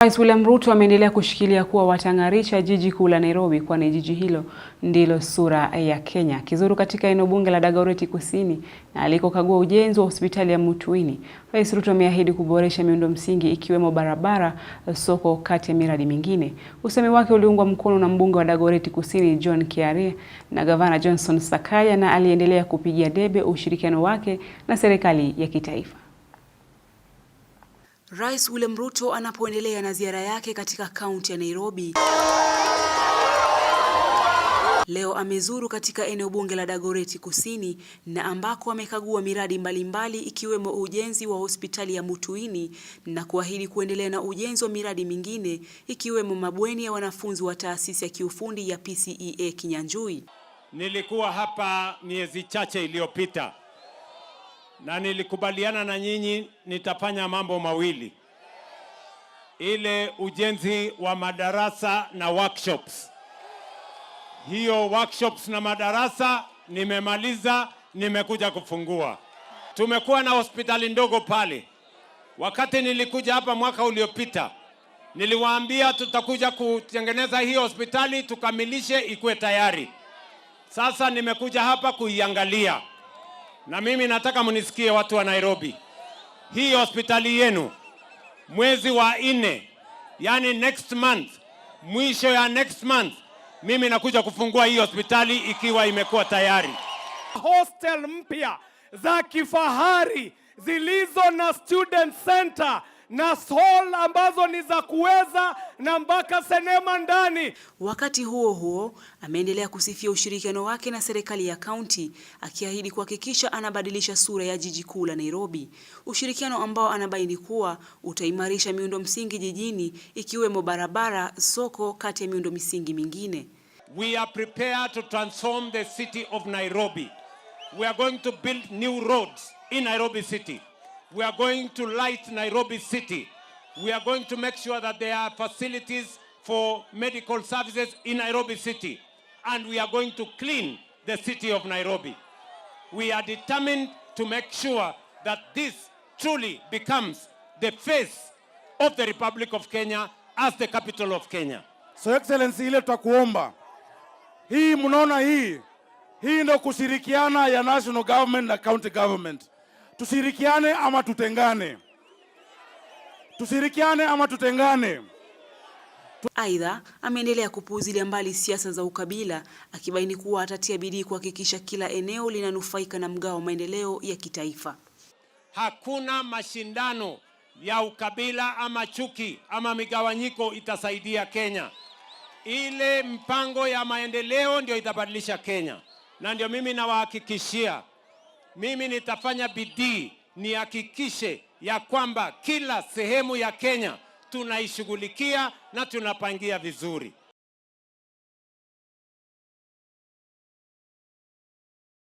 Rais William Ruto ameendelea kushikilia kuwa watang'arisha jiji kuu la Nairobi, kwani jiji hilo ndilo sura ya Kenya. Akizuru katika eneo bunge la Dagoretti Kusini na alikokagua ujenzi wa hospitali ya Mutuini, Rais Ruto ameahidi kuboresha miundo msingi ikiwemo barabara, soko kati ya miradi mingine. Usemi wake uliungwa mkono na mbunge wa Dagoretti Kusini John Kiarie na gavana Johnson Sakaja, na aliendelea kupigia debe ushirikiano wake na serikali ya kitaifa. Rais William Ruto anapoendelea na ziara yake katika kaunti ya Nairobi, leo amezuru katika eneo bunge la Dagoretti Kusini na ambako amekagua miradi mbalimbali ikiwemo ujenzi wa hospitali ya Mutuini na kuahidi kuendelea na ujenzi wa miradi mingine ikiwemo mabweni ya wanafunzi wa taasisi ya kiufundi ya PCEA Kinyanjui. Nilikuwa hapa miezi chache iliyopita na nilikubaliana na nyinyi nitafanya mambo mawili: ile ujenzi wa madarasa na workshops. Hiyo workshops na madarasa nimemaliza, nimekuja kufungua. Tumekuwa na hospitali ndogo pale. Wakati nilikuja hapa mwaka uliopita, niliwaambia tutakuja kutengeneza hiyo hospitali tukamilishe ikuwe tayari. Sasa nimekuja hapa kuiangalia. Na mimi nataka mnisikie watu wa Nairobi. Hii hospitali yenu mwezi wa 4, yani next month, mwisho ya next month, mimi nakuja kufungua hii hospitali ikiwa imekuwa tayari. Hostel mpya za kifahari zilizo na student center na hall ambazo ni za kuweza na mpaka sinema ndani. Wakati huo huo, ameendelea kusifia ushirikiano wake na serikali ya kaunti, akiahidi kuhakikisha anabadilisha sura ya jiji kuu la Nairobi. Ushirikiano ambao anabaini kuwa utaimarisha miundo msingi jijini ikiwemo barabara, soko kati ya miundo msingi mingine. We are prepared to transform the city of Nairobi. We are going to build new roads in Nairobi city. We are going to light Nairobi city. We are going to make sure that there are facilities for medical services in Nairobi city. And we are going to clean the city of Nairobi. We are determined to make sure that this truly becomes the face of the Republic of Kenya as the capital of Kenya. So Excellency, ile tutakuomba. Hii mnaona hii ndio kushirikiana ya national government na county government. Tusirikiane ama tutengane. Tusirikiane ama tutengane. Aidha, ameendelea kupuuzilia mbali siasa za ukabila, akibaini kuwa atatia bidii kuhakikisha kila eneo linanufaika na mgao wa maendeleo ya kitaifa. Hakuna mashindano ya ukabila ama chuki ama migawanyiko itasaidia Kenya. Ile mpango ya maendeleo ndio itabadilisha Kenya. Na ndio mimi nawahakikishia, mimi nitafanya bidii nihakikishe ya kwamba kila sehemu ya Kenya tunaishughulikia na tunapangia vizuri.